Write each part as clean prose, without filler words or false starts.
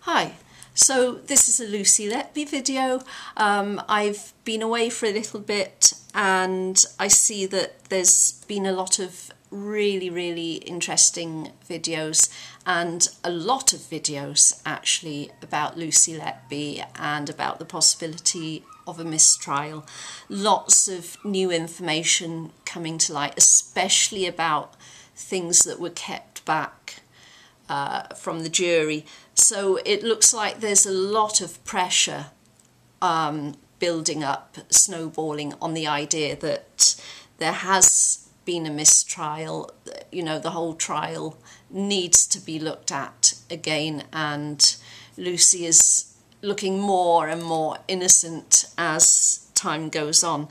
Hi, so this is a Lucy Leby video. I've been away for a little bit and I see that there's been a lot of really interesting videos and a lot of videos actually about Lucy Leby and about the possibility of a mistrial. Lots of new information coming to light, especially about things that were kept back from the jury. So it looks like there's a lot of pressure building up, snowballing on the idea that there has been a mistrial. You know, the whole trial needs to be looked at again, and Lucy is looking more and more innocent as time goes on.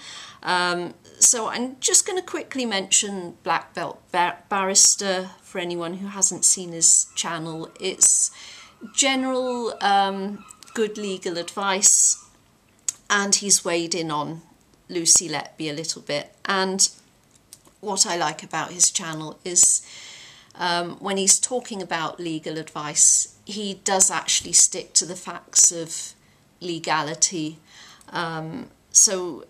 So I'm just going to quickly mention Black Belt Barrister for anyone who hasn't seen his channel. It's general good legal advice, and he's weighed in on Lucy Leby a little bit. And what I like about his channel is when he's talking about legal advice, he does actually stick to the facts of legality. So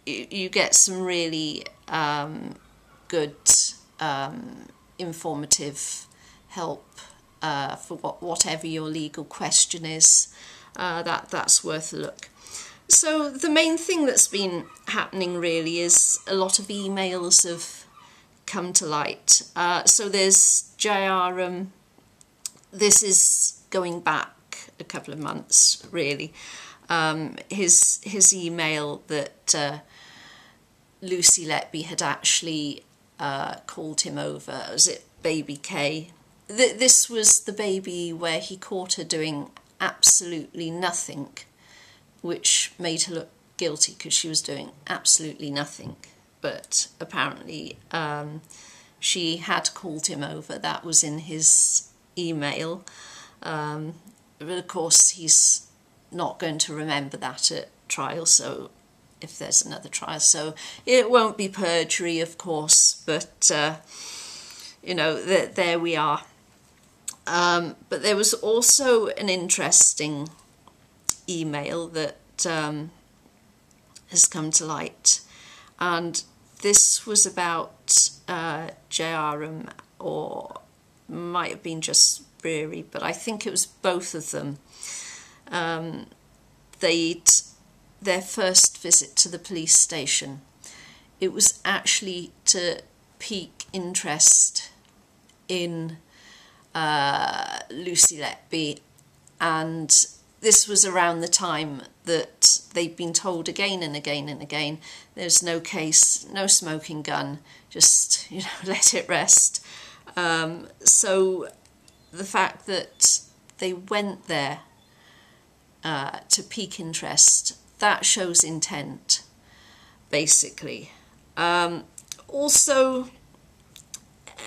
you get some really good informative help for whatever your legal question is. That's worth a look. So the main thing that's been happening really is a lot of emails have come to light. So there's JRM. This is going back a couple of months really. His email that Lucy Leby had actually called him over. Was it Baby K? This was the baby where he caught her doing absolutely nothing, which made her look guilty because she was doing absolutely nothing. But apparently she had called him over. That was in his email. But of course he's not going to remember that at trial, so if there's another trial, so it won't be perjury, of course, but you know, there we are. But there was also an interesting email that has come to light, and this was about JRM, or might have been just Brewery, but I think it was both of them. Their first visit to the police station, it was actually to pique interest in Lucy Leby, and this was around the time that they'd been told again and again, there's no case, no smoking gun, just, you know, let it rest. So the fact that they went there to pique interest, that shows intent, basically. Also,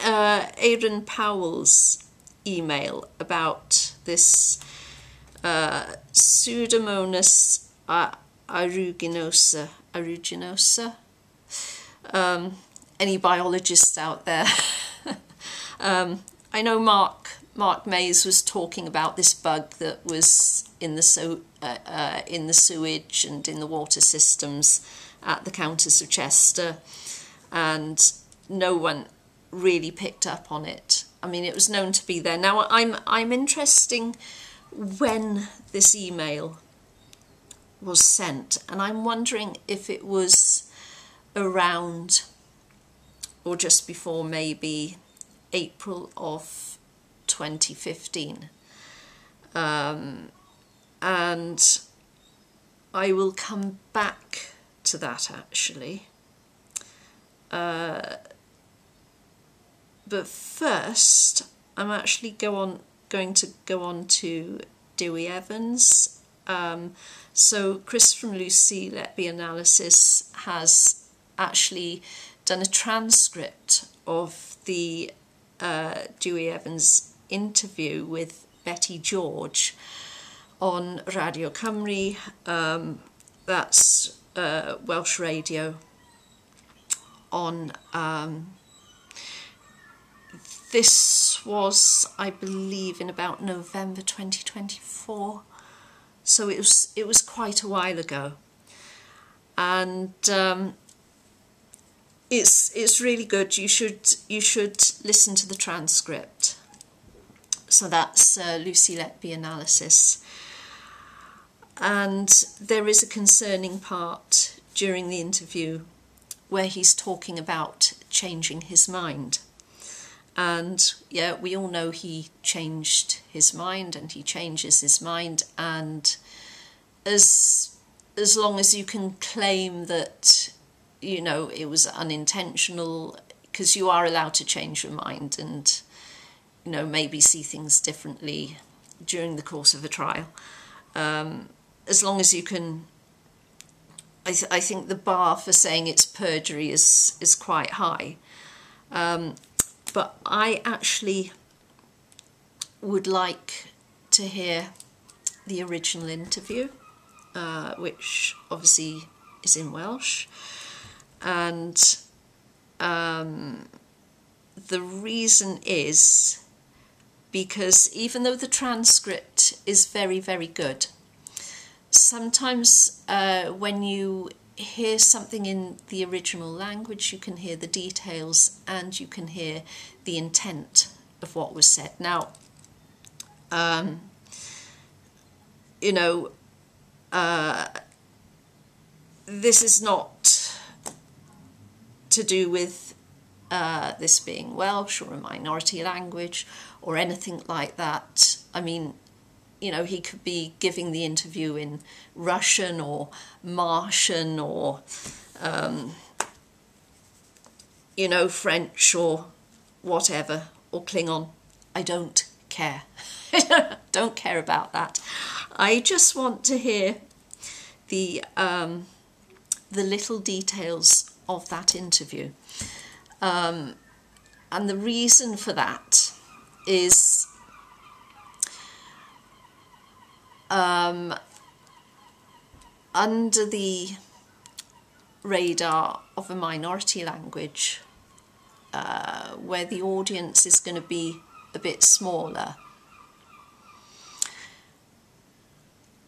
Aaron Powell's email about this Pseudomonas aeruginosa. Any biologists out there? I know Mark Mays was talking about this bug that was in the sewage and in the water systems at the Countess of Chester, and no one really picked up on it. I mean, it was known to be there. Now, I'm interested when this email was sent, and I'm wondering if it was around or just before maybe April of 2015. And I will come back to that actually. But first, I'm actually going to go on to Dewi Evans. So Chris from Lucy Leby Analysis has actually done a transcript of the Dewi Evans interview with Betty George on Radio Cymru. That's Welsh radio, on this was, I believe, in about November 2024, so it was quite a while ago, and it's really good. You should listen to the transcript. So that's Lucy Letby analysis, and there is a concerning part during the interview where he's talking about changing his mind. And yeah, we all know he changed his mind, and he changes his mind, and as long as you can claim that, you know, it was unintentional, because you are allowed to change your mind and, you know, maybe see things differently during the course of a trial. As long as you can, I think the bar for saying it's perjury is quite high. But I actually would like to hear the original interview, which obviously is in Welsh. And the reason is because even though the transcript is very, very good, sometimes when you hear something in the original language, you can hear the details and you can hear the intent of what was said. Now, you know, this is not to do with this being Welsh or a minority language or anything like that. I mean, you know, he could be giving the interview in Russian or Martian or, you know, French or whatever, or Klingon. I don't care. Don't care about that. I just want to hear the little details of that interview. And the reason for that is under the radar of a minority language, where the audience is going to be a bit smaller,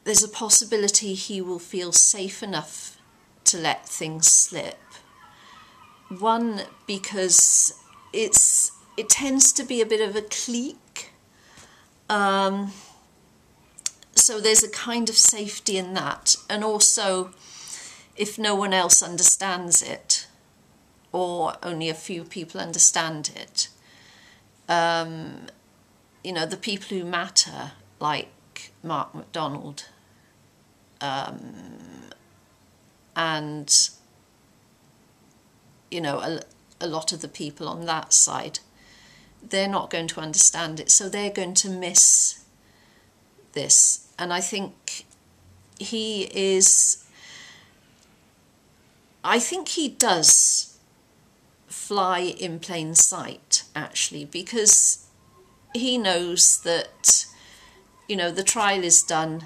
there's a possibility he will feel safe enough to let things slip. One, because it tends to be a bit of a clique, so there's a kind of safety in that. And also, if no one else understands it, or only a few people understand it, you know, the people who matter, like Mark MacDonald, and, you know, a lot of the people on that side, they're not going to understand it, so they're going to miss this. And I think he does fly in plain sight, actually, because he knows that, you know, the trial is done.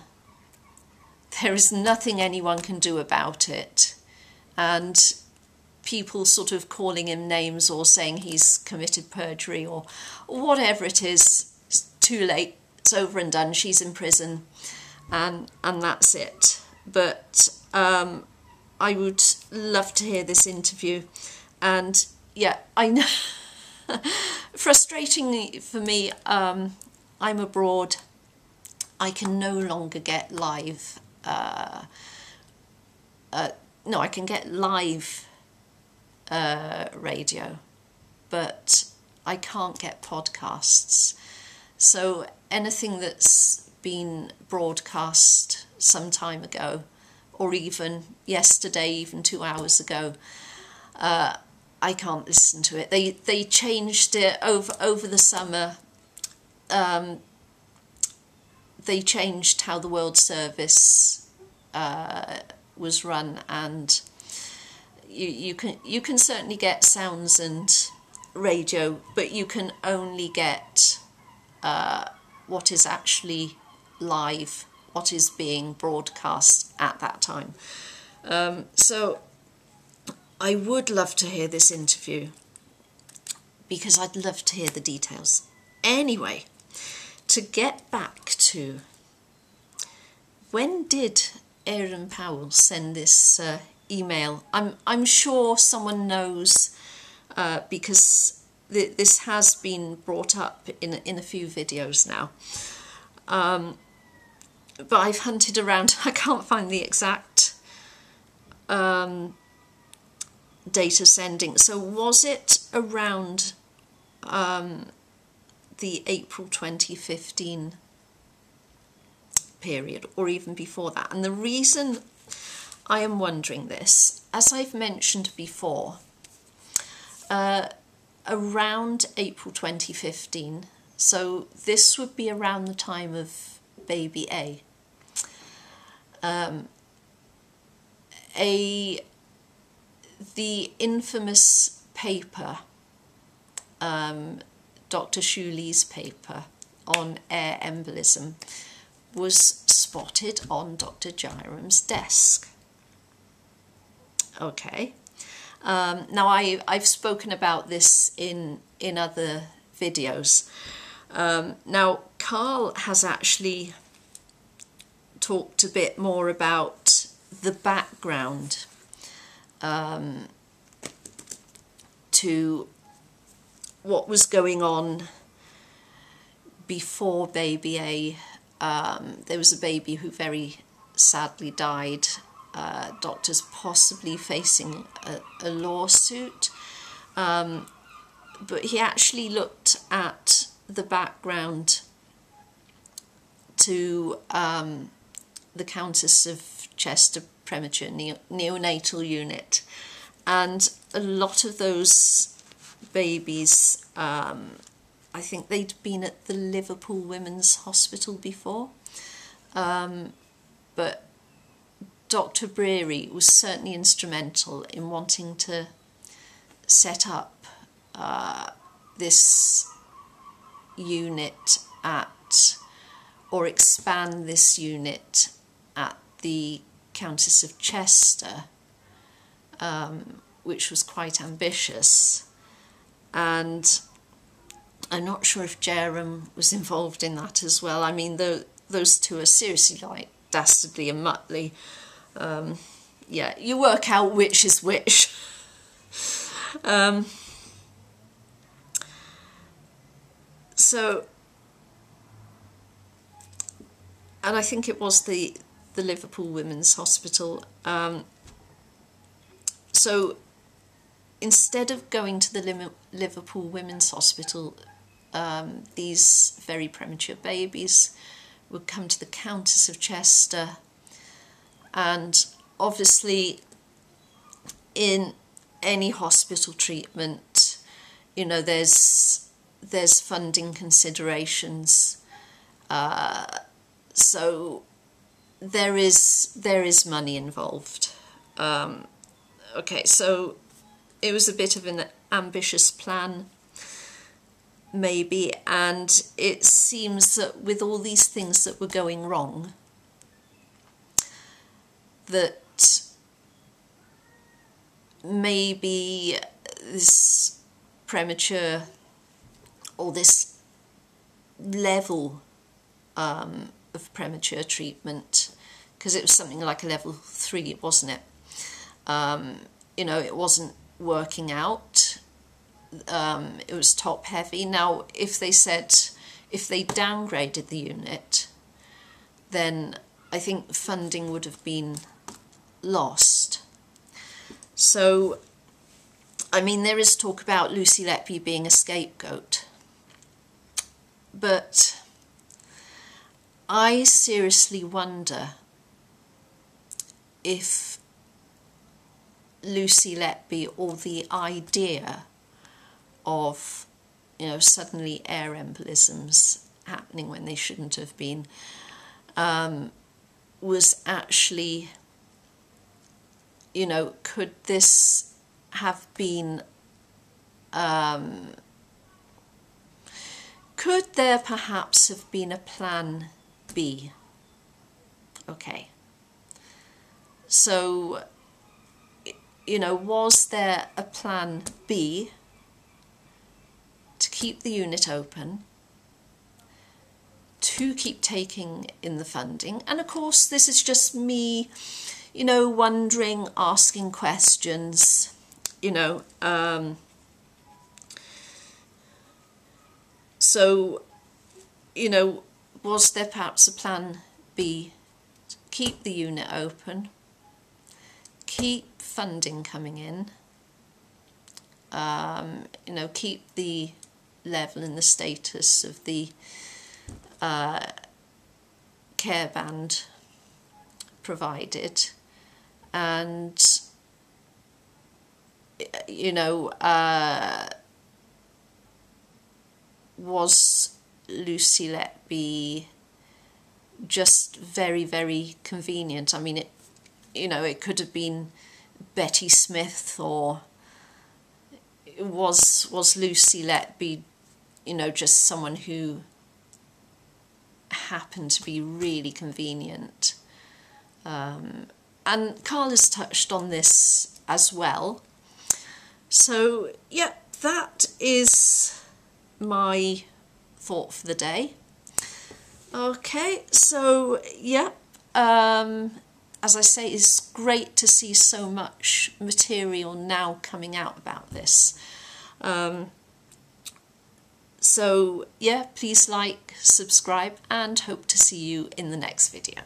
There is nothing anyone can do about it. And people sort of calling him names or saying he's committed perjury or whatever it is, it's too late. It's over and done. She's in prison, and that's it. But I would love to hear this interview. And yeah, I know, frustratingly for me, I'm abroad. I can no longer get live. No, I can get live radio, but I can't get podcasts. So anything that's been broadcast some time ago, or even yesterday, even 2 hours ago, I can't listen to it. They changed it over the summer. They changed how the World Service was run, and you can certainly get sounds and radio, but you can only get what is actually live, what is being broadcast at that time. So I would love to hear this interview, because I'd love to hear the details. Anyway, to get back to, when did Aaron Powell send this email? I'm sure someone knows, because this has been brought up in a few videos now. But I've hunted around, I can't find the exact date of sending. So was it around the April 2015 period, or even before that? And the reason I am wondering this, as I've mentioned before, around April 2015, so this would be around the time of baby A, the infamous paper, Dr. Shuli's paper on air embolism, was spotted on Dr. Jairam's desk. Okay. Now I've spoken about this in other videos. Now Carl has actually talked a bit more about the background to what was going on before baby A. There was a baby who very sadly died. Doctors possibly facing a lawsuit, but he actually looked at the background to the Countess of Chester premature neonatal unit, and a lot of those babies, I think they'd been at the Liverpool Women's Hospital before, but Dr. Breary was certainly instrumental in wanting to set up this unit at, or expand this unit at the Countess of Chester, which was quite ambitious. And I'm not sure if Jairam was involved in that as well. I mean, those two are seriously like Dastardly and Muttley. Yeah, you work out which is which. So, and I think it was the Liverpool Women's Hospital. So instead of going to the Liverpool Women's Hospital, these very premature babies would come to the Countess of Chester. And obviously in any hospital treatment, you know, there's funding considerations, so there is money involved. Okay, so it was a bit of an ambitious plan, maybe, and it seems that with all these things that were going wrong, that maybe this premature, or this level of premature treatment, because it was something like a level 3, wasn't it? You know, it wasn't working out. It was top heavy. Now, if they downgraded the unit, then I think funding would have been lost. So, I mean, there is talk about Lucy Leby being a scapegoat, but I seriously wonder if Lucy Leby, or the idea of, you know, suddenly air embolisms happening when they shouldn't have been, was actually, you know, could this have been, could there perhaps have been a plan B? Okay. So, you know, was there a plan B keep the unit open, to keep taking in the funding. And of course, this is just me, you know, wondering, asking questions, you know. So, you know, was there perhaps a plan B? Keep the unit open, keep funding coming in, you know, keep the level and the status of the care band provided, and you know, was Lucy Leby just very, very convenient? I mean, it, you know, it could have been Betty Smith, or was Lucy Leby, you know, just someone who happened to be really convenient. And Carla's touched on this as well. So yeah, that is my thought for the day. Okay, so yeah, as I say, it's great to see so much material now coming out about this. So yeah, please like, subscribe, and hope to see you in the next video.